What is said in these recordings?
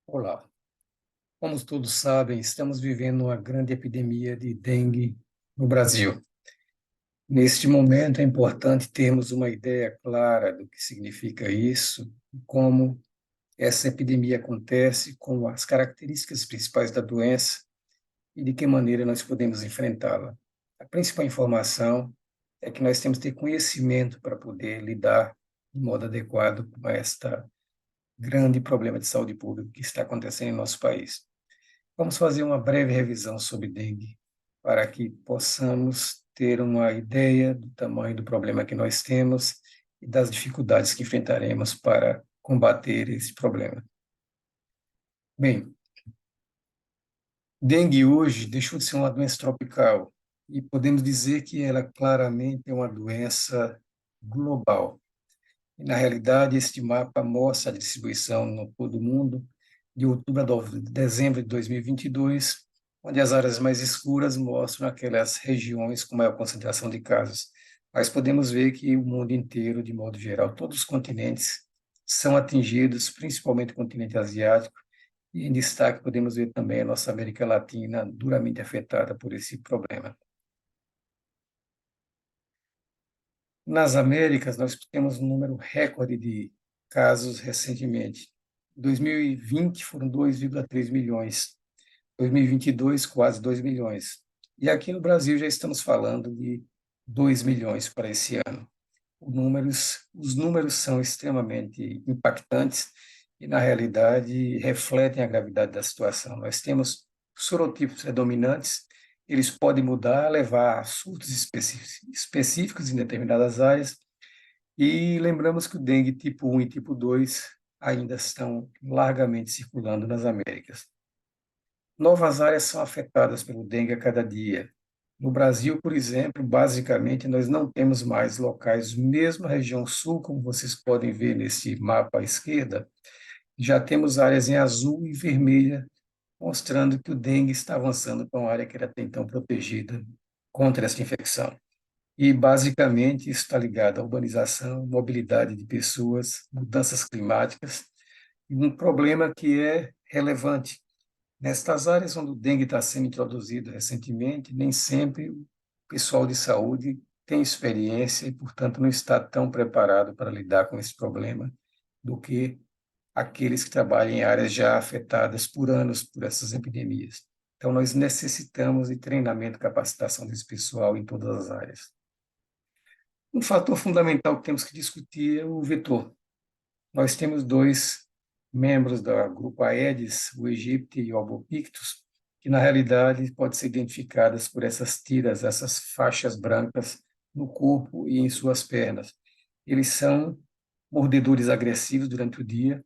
Olá. Como todos sabem, estamos vivendo uma grande epidemia de dengue no Brasil. Neste momento, é importante termos uma ideia clara do que significa isso, como essa epidemia acontece, com as características principais da doença e de que maneira nós podemos enfrentá-la. A principal informação é que nós temos que ter conhecimento para poder lidar de modo adequado com esta grande problema de saúde pública que está acontecendo em nosso país. Vamos fazer uma breve revisão sobre dengue, para que possamos ter uma ideia do tamanho do problema que nós temos e das dificuldades que enfrentaremos para combater esse problema. Bem, dengue hoje deixou de ser uma doença tropical e podemos dizer que ela claramente é uma doença global. E, na realidade, este mapa mostra a distribuição no todo o mundo de outubro a dezembro de 2022, onde as áreas mais escuras mostram aquelas regiões com maior concentração de casos. Mas podemos ver que o mundo inteiro, de modo geral, todos os continentes são atingidos, principalmente o continente asiático, e em destaque podemos ver também a nossa América Latina duramente afetada por esse problema. Nas Américas, nós temos um número recorde de casos recentemente. Em 2020 foram 2,3 milhões. 2022, quase 2 milhões. E aqui no Brasil já estamos falando de 2 milhões para esse ano. Os números são extremamente impactantes e, na realidade, refletem a gravidade da situação. Nós temos sorotipos predominantes, eles podem mudar, levar a surtos específicos em determinadas áreas, e lembramos que o dengue tipo 1 e tipo 2 ainda estão largamente circulando nas Américas. Novas áreas são afetadas pelo dengue a cada dia. No Brasil, por exemplo, basicamente, nós não temos mais locais, mesmo na região sul, como vocês podem ver nesse mapa à esquerda, já temos áreas em azul e vermelha, mostrando que o dengue está avançando para uma área que era até então protegida contra essa infecção. E, basicamente, isso está ligado à urbanização, mobilidade de pessoas, mudanças climáticas, e um problema que é relevante. Nestas áreas onde o dengue está sendo introduzido recentemente, nem sempre o pessoal de saúde tem experiência e, portanto, não está tão preparado para lidar com esse problema do que aqueles que trabalham em áreas já afetadas por anos por essas epidemias. Então, nós necessitamos de treinamento e capacitação desse pessoal em todas as áreas. Um fator fundamental que temos que discutir é o vetor. Nós temos dois membros do grupo Aedes, o Aegypti e o Albopictus, que na realidade podem ser identificadas por essas tiras, essas faixas brancas no corpo e em suas pernas. Eles são mordedores agressivos durante o dia,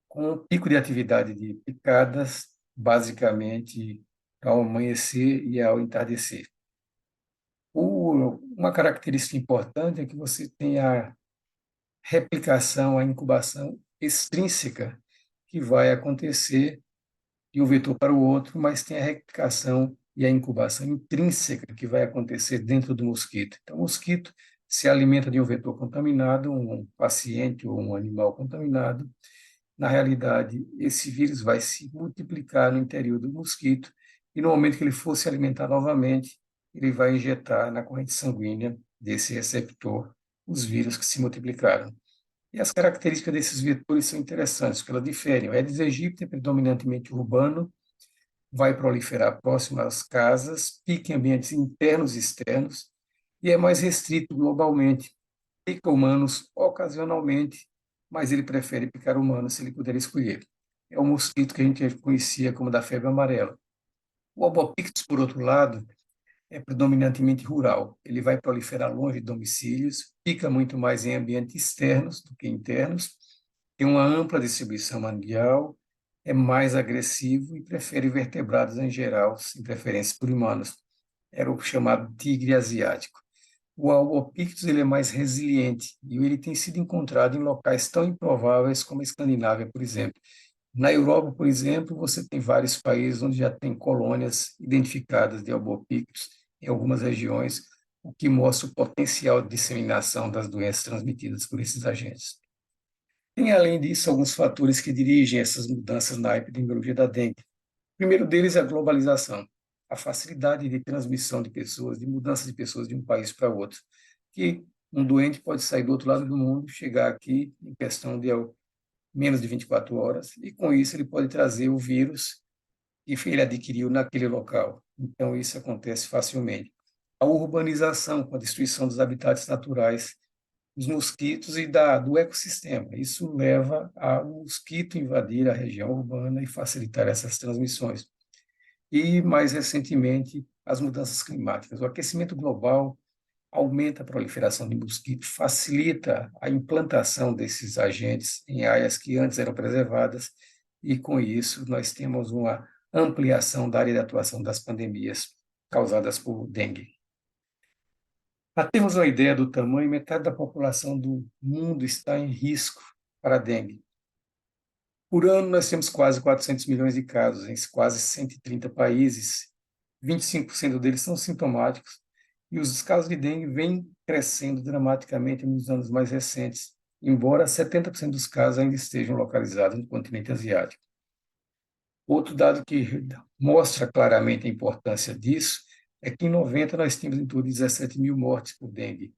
com um pico de atividade de picadas, basicamente ao amanhecer e ao entardecer. Uma característica importante é que você tem a replicação, a incubação extrínseca, que vai acontecer de um vetor para o outro, mas tem a replicação e a incubação intrínseca que vai acontecer dentro do mosquito. Então, o mosquito se alimenta de um vetor contaminado, um paciente ou um animal contaminado. Na realidade, esse vírus vai se multiplicar no interior do mosquito e, no momento que ele for se alimentar novamente, ele vai injetar na corrente sanguínea desse receptor os vírus que se multiplicaram. E as características desses vetores são interessantes, porque elas diferem. O Aedes aegypti é predominantemente urbano, vai proliferar próximo às casas, pica em ambientes internos e externos, e é mais restrito globalmente. Pica humanos ocasionalmente, mas ele prefere picar humanos se ele puder escolher. É o mosquito que a gente conhecia como da febre amarela. O Albopictus, por outro lado, é predominantemente rural. Ele vai proliferar longe de domicílios, fica muito mais em ambientes externos do que internos, tem uma ampla distribuição mundial, é mais agressivo e prefere vertebrados em geral, sem preferência por humanos. Era o chamado tigre asiático. O Albopictus ele é mais resiliente e ele tem sido encontrado em locais tão improváveis como a Escandinávia, por exemplo. Na Europa, por exemplo, você tem vários países onde já tem colônias identificadas de albopictus em algumas regiões, o que mostra o potencial de disseminação das doenças transmitidas por esses agentes. Tem, além disso, alguns fatores que dirigem essas mudanças na epidemiologia da dengue. O primeiro deles é a globalização, a facilidade de transmissão de pessoas, de mudança de pessoas de um país para outro, que um doente pode sair do outro lado do mundo, chegar aqui em questão de menos de 24 horas, e com isso ele pode trazer o vírus que ele adquiriu naquele local. Então, isso acontece facilmente. A urbanização, com a destruição dos habitats naturais dos mosquitos e do ecossistema. Isso leva ao mosquito invadir a região urbana e facilitar essas transmissões. E, mais recentemente, as mudanças climáticas. O aquecimento global aumenta a proliferação de mosquitos, facilita a implantação desses agentes em áreas que antes eram preservadas, e, com isso, nós temos uma ampliação da área de atuação das pandemias causadas por dengue. Para termos uma ideia do tamanho, metade da população do mundo está em risco para a dengue. Por ano, nós temos quase 400 milhões de casos em quase 130 países. 25% deles são sintomáticos, e os casos de dengue vêm crescendo dramaticamente nos anos mais recentes, embora 70% dos casos ainda estejam localizados no continente asiático. Outro dado que mostra claramente a importância disso é que em 90 nós tínhamos em torno de 17 mil mortes por dengue.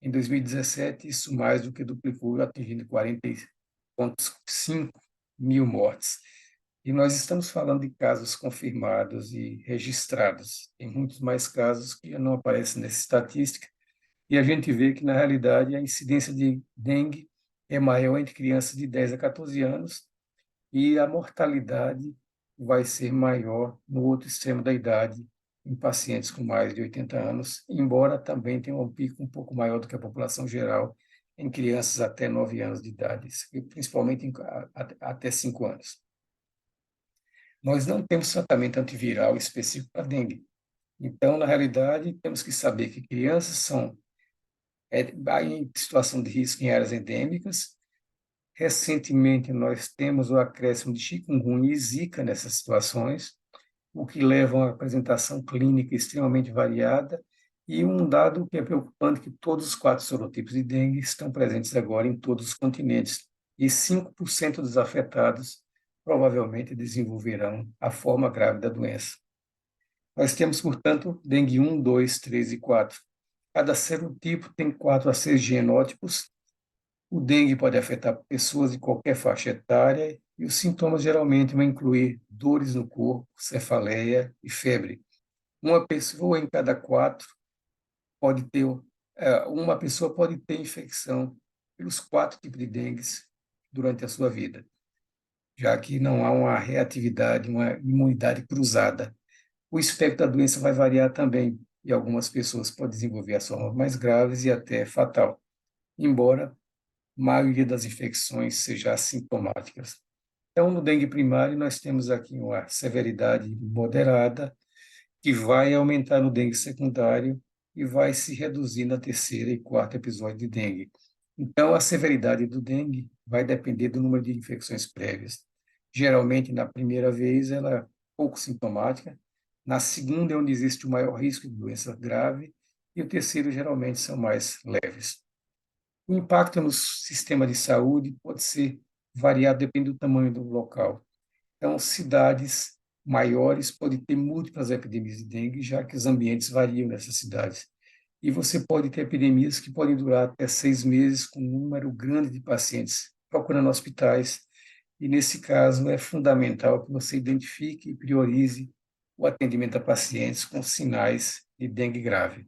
Em 2017, isso mais do que duplicou, atingindo 40,5 mil mortes. E nós estamos falando de casos confirmados e registrados. Tem muitos mais casos que não aparecem nessa estatística, e a gente vê que, na realidade, a incidência de dengue é maior entre crianças de 10 a 14 anos, e a mortalidade vai ser maior no outro extremo da idade, em pacientes com mais de 80 anos, embora também tenha um pico um pouco maior do que a população geral em crianças até 9 anos de idade, principalmente até 5 anos. Nós não temos tratamento antiviral específico para dengue. Então, na realidade, temos que saber que crianças são em situação de risco em áreas endêmicas. Recentemente, nós temos o acréscimo de chikungunya e zika nessas situações, o que leva a uma apresentação clínica extremamente variada, e um dado que é preocupante, que todos os 4 sorotipos de dengue estão presentes agora em todos os continentes, e 5% dos afetados provavelmente desenvolverão a forma grave da doença. Nós temos, portanto, dengue 1, 2, 3 e 4. Cada serotipo tem 4 a 6 genótipos. O dengue pode afetar pessoas de qualquer faixa etária, e os sintomas geralmente vão incluir dores no corpo, cefaleia e febre. Uma pessoa em cada 4 pode ter, uma pessoa pode ter infecção pelos 4 tipos de dengue durante a sua vida, já que não há uma reatividade, uma imunidade cruzada. O espectro da doença vai variar também, e algumas pessoas podem desenvolver as formas mais graves e até fatal, embora a maioria das infecções seja assintomáticas. Então, no dengue primário, nós temos aqui uma severidade moderada, que vai aumentar no dengue secundário e vai se reduzir na terceira e quarta episódio de dengue. Então, a severidade do dengue vai depender do número de infecções prévias. Geralmente, na primeira vez, ela é pouco sintomática. Na segunda é onde existe o maior risco de doença grave, e o terceiro geralmente são mais leves. O impacto no sistema de saúde pode ser variado, depende do tamanho do local. Então, cidades maiores podem ter múltiplas epidemias de dengue, já que os ambientes variam nessas cidades. E você pode ter epidemias que podem durar até 6 meses, com um número grande de pacientes procurando hospitais. E, nesse caso, é fundamental que você identifique e priorize o atendimento a pacientes com sinais de dengue grave.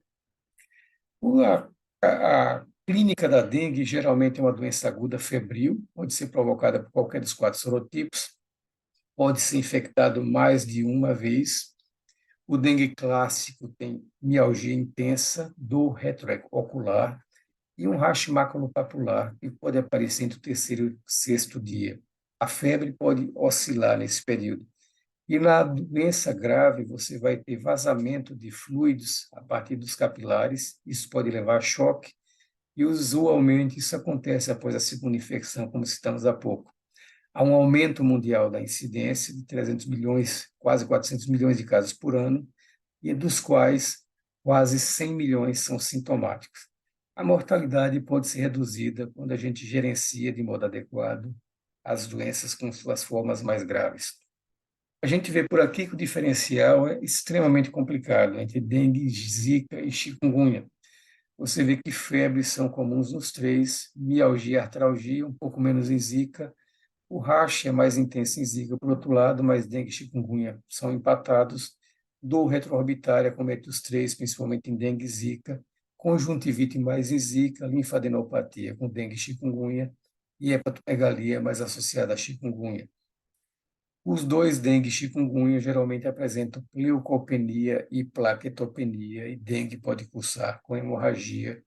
A clínica da dengue geralmente é uma doença aguda febril, pode ser provocada por qualquer dos 4 sorotipos, pode ser infectado mais de uma vez. O dengue clássico tem mialgia intensa, dor retroocular e um racho maculopapular, que pode aparecer entre o terceiro e o sexto dia. A febre pode oscilar nesse período. E na doença grave, você vai ter vazamento de fluidos a partir dos capilares, isso pode levar a choque, e usualmente isso acontece após a segunda infecção, como citamos há pouco. Há um aumento mundial da incidência de 300 milhões, quase 400 milhões de casos por ano, e dos quais quase 100 milhões são sintomáticos. A mortalidade pode ser reduzida quando a gente gerencia de modo adequado as doenças com suas formas mais graves. A gente vê por aqui que o diferencial é extremamente complicado entre dengue, zika e chikungunya. Você vê que febres são comuns nos três, mialgia, artralgia, um pouco menos em zika. O rash é mais intenso em zika, por outro lado, mas dengue e chikungunya são empatados. Dor retroorbitária comete os três, principalmente em dengue e zika. Conjuntivite mais em zika, linfadenopatia com dengue e chikungunya, e hepatomegalia mais associada a chikungunya. Os dois dengue e chikungunya geralmente apresentam leucopenia e plaquetopenia, e dengue pode cursar com hemorragia,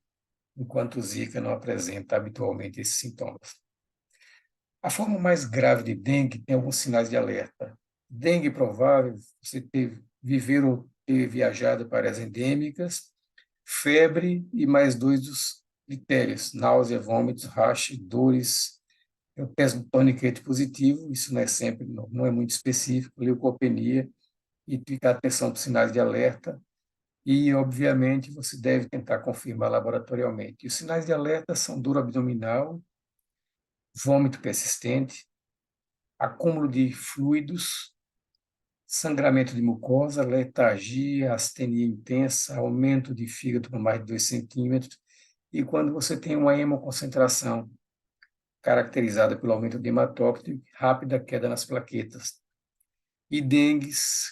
enquanto zika não apresenta habitualmente esses sintomas. A forma mais grave de dengue tem alguns sinais de alerta. Dengue provável, você viver ou ter viajado para as endêmicas, febre e mais dois dos critérios, náusea, vômitos, rash, dores, eu peço toniquete positivo, isso não é sempre, não é muito específico, leucopenia, e ficar atenção para os sinais de alerta, e, obviamente, você deve tentar confirmar laboratorialmente. E os sinais de alerta são dor abdominal, vômito persistente, acúmulo de fluidos, sangramento de mucosa, letargia, astenia intensa, aumento de fígado por mais de 2 centímetros, e quando você tem uma hemoconcentração caracterizada pelo aumento de hematócrito e rápida queda nas plaquetas. E dengue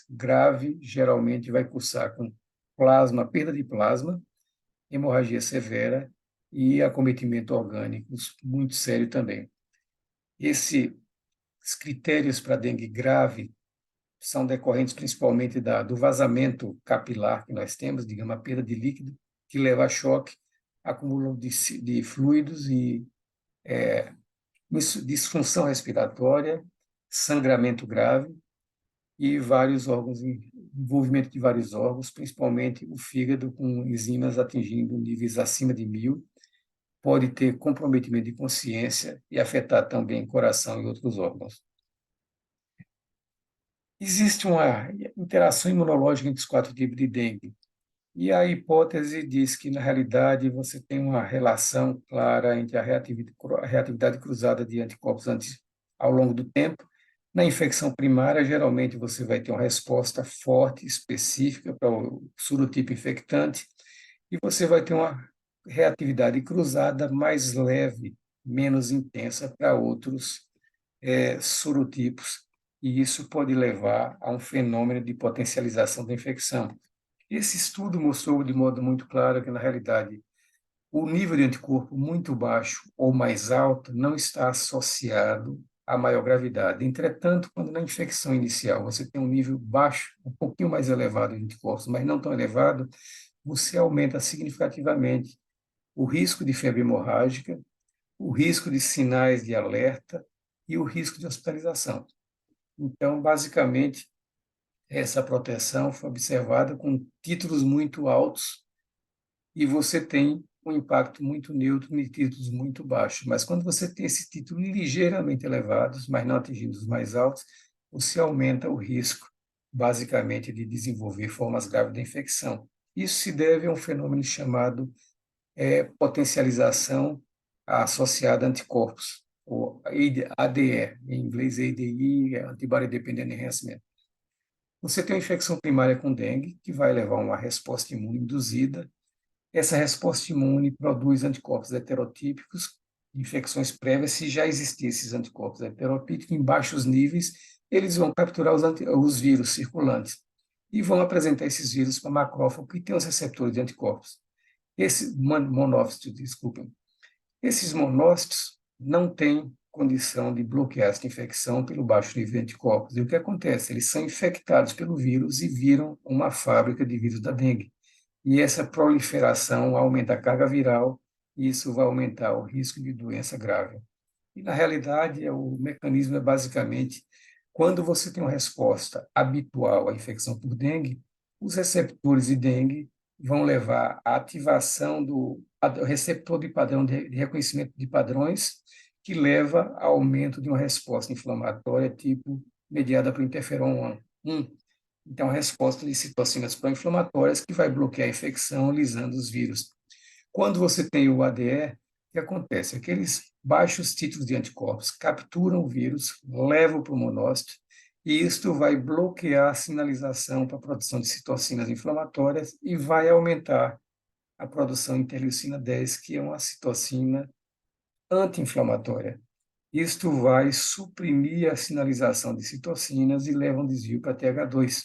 grave geralmente vai cursar com plasma, perda de plasma, hemorragia severa e acometimento orgânico muito sério também. Esses critérios para dengue grave são decorrentes principalmente do vazamento capilar que nós temos, digamos, a perda de líquido, que leva a choque, acúmulo de fluidos e disfunção respiratória, sangramento grave e vários órgãos, envolvimento de vários órgãos, principalmente o fígado, com enzimas atingindo níveis acima de 1000, pode ter comprometimento de consciência e afetar também coração e outros órgãos. Existe uma interação imunológica entre os 4 tipos de dengue, e a hipótese diz que, na realidade, você tem uma relação clara entre a reatividade cruzada de anticorpos ao longo do tempo. Na infecção primária, geralmente você vai ter uma resposta forte, específica para o sorotipo infectante, e você vai ter uma reatividade cruzada mais leve, menos intensa para outros sorotipos, e isso pode levar a um fenômeno de potencialização da infecção. Esse estudo mostrou de modo muito claro que, na realidade, o nível de anticorpo muito baixo ou mais alto não está associado à maior gravidade. Entretanto, quando na infecção inicial você tem um nível baixo, um pouquinho mais elevado de anticorpos, mas não tão elevado, você aumenta significativamente o risco de febre hemorrágica, o risco de sinais de alerta e o risco de hospitalização. Então, basicamente, essa proteção foi observada com títulos muito altos e você tem um impacto muito neutro em títulos muito baixos. Mas quando você tem esse título ligeiramente elevados, mas não atingindo os mais altos, você aumenta o risco, basicamente, de desenvolver formas graves da infecção. Isso se deve a um fenômeno chamado potencialização associada a anticorpos, ou ADE, em inglês ADE, Antibody Dependent Enhancement. Você tem uma infecção primária com dengue, que vai levar a uma resposta imune induzida. Essa resposta imune produz anticorpos heterotípicos, infecções prévias. Se já existissem esses anticorpos heterotípicos em baixos níveis, eles vão capturar os vírus circulantes e vão apresentar esses vírus para macrófago que tem os receptores de anticorpos. Esses monócitos, desculpem, esses monócitos não têm condição de bloquear essa infecção pelo baixo nível de anticorpos. E o que acontece? Eles são infectados pelo vírus e viram uma fábrica de vírus da dengue. E essa proliferação aumenta a carga viral, e isso vai aumentar o risco de doença grave. E, na realidade, o mecanismo é basicamente, quando você tem uma resposta habitual à infecção por dengue, os receptores de dengue vão levar à ativação do receptor de padrão de reconhecimento de padrões, que leva ao aumento de uma resposta inflamatória tipo mediada por interferon 1. Então, a resposta de citocinas pró-inflamatórias que vai bloquear a infecção, lisando os vírus. Quando você tem o ADE, o que acontece? Aqueles baixos títulos de anticorpos capturam o vírus, levam para o monócito, e isto vai bloquear a sinalização para a produção de citocinas inflamatórias e vai aumentar a produção de interleucina 10, que é uma citocina anti-inflamatória. Isto vai suprimir a sinalização de citocinas e leva um desvio para TH2.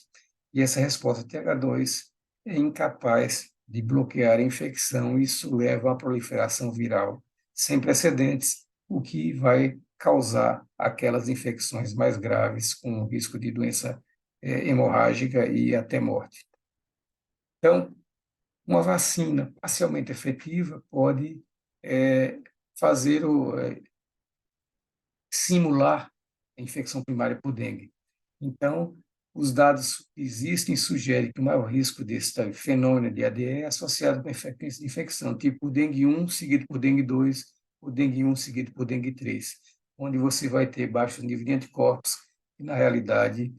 E essa resposta TH2 é incapaz de bloquear a infecção, isso leva à proliferação viral sem precedentes, o que vai causar aquelas infecções mais graves, com risco de doença hemorrágica e até morte. Então, uma vacina parcialmente efetiva pode fazer simular a infecção primária por dengue. Então, os dados que existem sugerem que o maior risco desse fenômeno de ADE é associado com infecção, tipo dengue 1 seguido por dengue 2, ou dengue 1 seguido por dengue 3, onde você vai ter baixo nível de anticorpos, que na realidade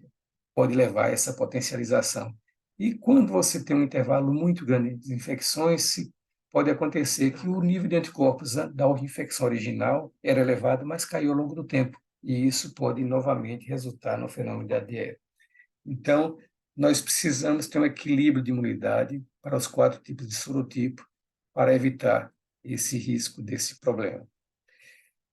pode levar a essa potencialização. E quando você tem um intervalo muito grande de infecções, pode acontecer que o nível de anticorpos da infecção original era elevado, mas caiu ao longo do tempo. E isso pode novamente resultar no fenômeno de ADE. Então, nós precisamos ter um equilíbrio de imunidade para os 4 tipos de sorotipo para evitar esse risco desse problema.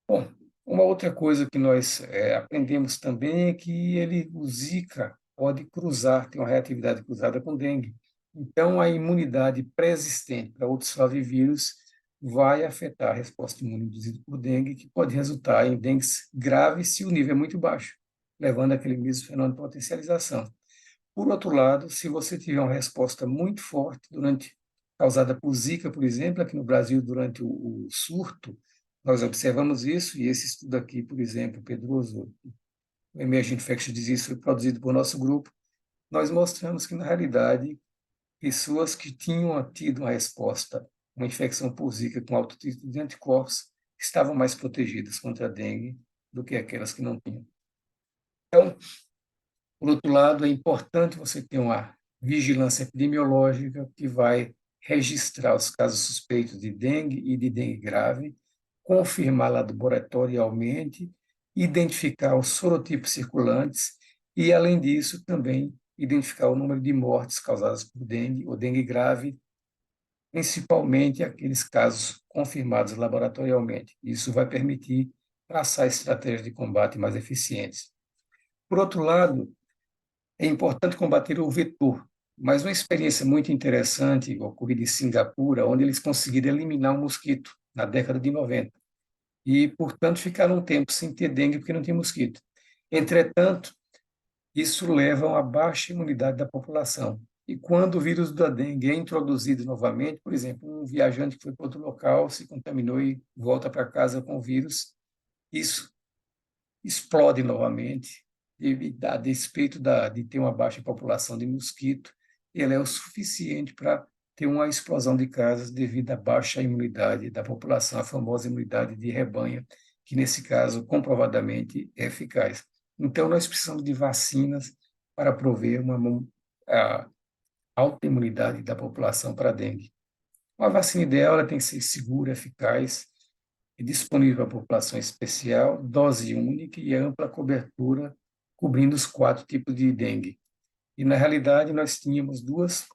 Bom, uma outra coisa que nós aprendemos também é que o Zika pode cruzar, tem uma reatividade cruzada com dengue. Então, a imunidade pré-existente para outros flavivírus vai afetar a resposta imune induzida por dengue, que pode resultar em dengues graves se o nível é muito baixo, levando àquele mesmo fenômeno de potencialização. Por outro lado, se você tiver uma resposta muito forte causada por Zika, por exemplo, aqui no Brasil, durante o surto, nós observamos isso, e esse estudo aqui, por exemplo, Pedroso, o Emerging Infectious Disease, foi produzido por nosso grupo, nós mostramos que, na realidade, pessoas que tinham tido uma resposta, uma infecção por Zika com alto título de anticorpos, estavam mais protegidas contra a dengue do que aquelas que não tinham. Então, por outro lado, é importante você ter uma vigilância epidemiológica que vai registrar os casos suspeitos de dengue e de dengue grave, confirmar laboratorialmente, identificar os sorotipos circulantes e, além disso, também identificar o número de mortes causadas por dengue ou dengue grave, principalmente aqueles casos confirmados laboratorialmente. Isso vai permitir traçar estratégias de combate mais eficientes. Por outro lado, é importante combater o vetor, mas uma experiência muito interessante ocorrida em Singapura, onde eles conseguiram eliminar o mosquito na década de 90. E, portanto, ficaram um tempo sem ter dengue porque não tinha mosquito. Entretanto, isso leva a uma baixa imunidade da população. E quando o vírus da dengue é introduzido novamente, por exemplo, um viajante que foi para outro local, se contaminou e volta para casa com o vírus, isso explode novamente, a despeito de ter uma baixa população de mosquito, ele é o suficiente para ter uma explosão de casos devido à baixa imunidade da população, a famosa imunidade de rebanho, que nesse caso comprovadamente é eficaz. Então, nós precisamos de vacinas para prover a alta imunidade da população para a dengue. Uma vacina ideal ela tem que ser segura, eficaz, e disponível à população especial, dose única e ampla cobertura, cobrindo os 4 tipos de dengue. E, na realidade, nós tínhamos duas,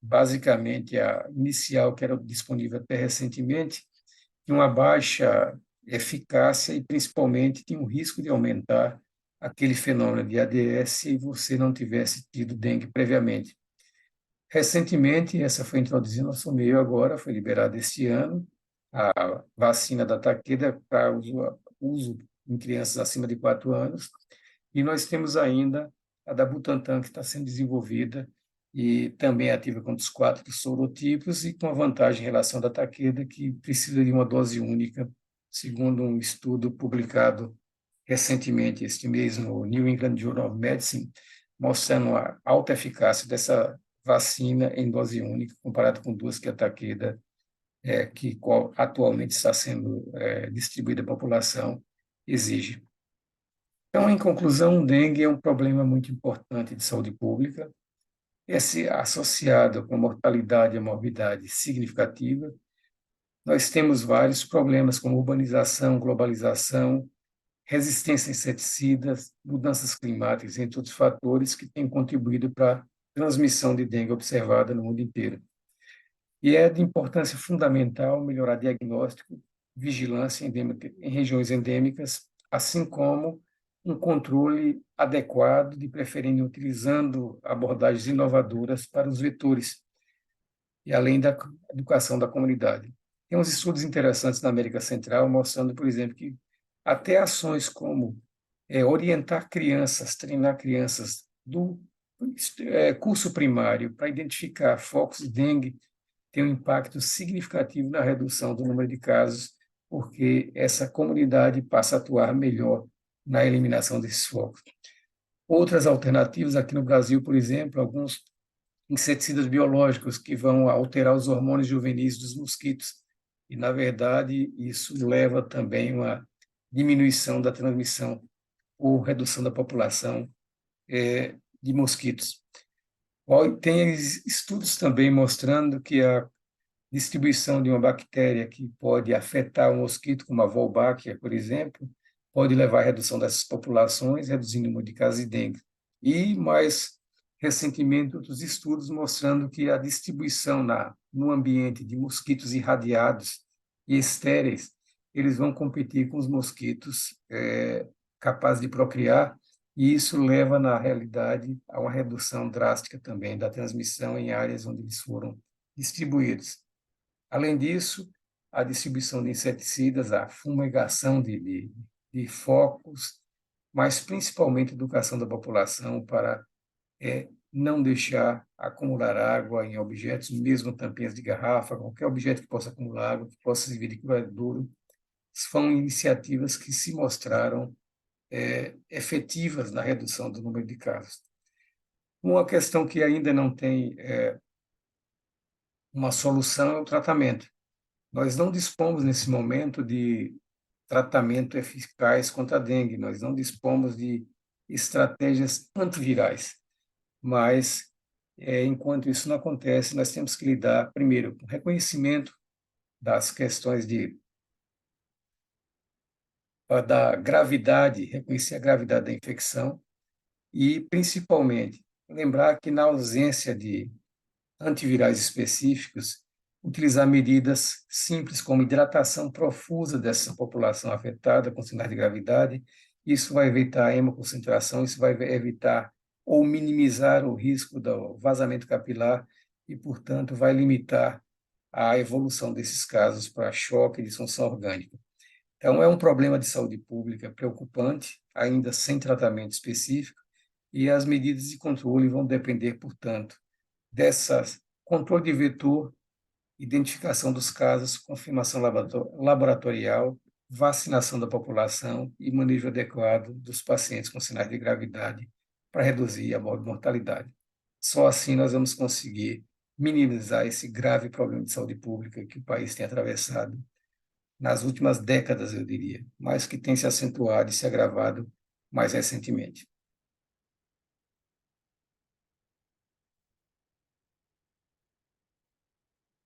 basicamente, a inicial, que era disponível até recentemente, tinha uma baixa eficácia e, principalmente, tinha um risco de aumentar aquele fenômeno de ADS se você não tivesse tido dengue previamente. Recentemente, essa foi introduzida no nosso meio agora, foi liberada este ano, a vacina da Takeda para uso em crianças acima de 4 anos, e nós temos ainda a da Butantan, que está sendo desenvolvida e também é ativa contra os 4 sorotipos e com a vantagem em relação da Takeda, que precisa de uma dose única, segundo um estudo publicado recentemente, este mês, no New England Journal of Medicine, mostrando a alta eficácia dessa vacina em dose única, comparado com 2 que a Takeda, que atualmente está sendo distribuída à população, exige. Então, em conclusão, o dengue é um problema muito importante de saúde pública. esse associado com mortalidade e morbidade significativa. Nós temos vários problemas como urbanização, globalização, resistência a inseticidas, mudanças climáticas, entre outros fatores que têm contribuído para a transmissão de dengue observada no mundo inteiro. E é de importância fundamental melhorar diagnóstico, vigilância endêmica, em regiões endêmicas, assim como um controle adequado, de preferência utilizando abordagens inovadoras para os vetores, e além da educação da comunidade. Tem uns estudos interessantes na América Central mostrando, por exemplo, que até ações como orientar crianças, treinar crianças do curso primário para identificar focos de dengue tem um impacto significativo na redução do número de casos, porque essa comunidade passa a atuar melhor na eliminação desses focos. Outras alternativas aqui no Brasil, por exemplo, alguns inseticidas biológicos que vão alterar os hormônios juvenis dos mosquitos. E, na verdade, isso leva também a uma diminuição da transmissão ou redução da população de mosquitos. Tem estudos também mostrando que a distribuição de uma bactéria que pode afetar o mosquito, como a Wolbachia, por exemplo, pode levar à redução dessas populações, reduzindo o número de casos de dengue. E, mais recentemente, outros estudos mostrando que a distribuição no ambiente de mosquitos irradiados e estéreis, eles vão competir com os mosquitos capazes de procriar, e isso leva, na realidade, a uma redução drástica também da transmissão em áreas onde eles foram distribuídos. Além disso, a distribuição de inseticidas, a fumigação de focos, mas principalmente a educação da população para não deixar acumular água em objetos, mesmo tampinhas de garrafa, qualquer objeto que possa acumular água, que possa servir de cobertura, são iniciativas que se mostraram efetivas na redução do número de casos. Uma questão que ainda não tem uma solução é o tratamento. Nós não dispomos, nesse momento, de tratamento eficaz contra a dengue, nós não dispomos de estratégias antivirais, mas, enquanto isso não acontece, nós temos que lidar, primeiro, com o reconhecimento das questões da gravidade, reconhecer a gravidade da infecção e, principalmente, lembrar que, na ausência de antivirais específicos, utilizar medidas simples como hidratação profusa dessa população afetada com sinais de gravidade. Isso vai evitar a hemoconcentração, isso vai evitar ou minimizar o risco do vazamento capilar e, portanto, vai limitar a evolução desses casos para choque e disfunção orgânica. Então, é um problema de saúde pública preocupante, ainda sem tratamento específico, e as medidas de controle vão depender, portanto, dessas controle de vetor, identificação dos casos, confirmação laboratorial, vacinação da população e manejo adequado dos pacientes com sinais de gravidade para reduzir a mortalidade. Só assim nós vamos conseguir minimizar esse grave problema de saúde pública que o país tem atravessado nas últimas décadas, eu diria, mas que tem se acentuado e se agravado mais recentemente.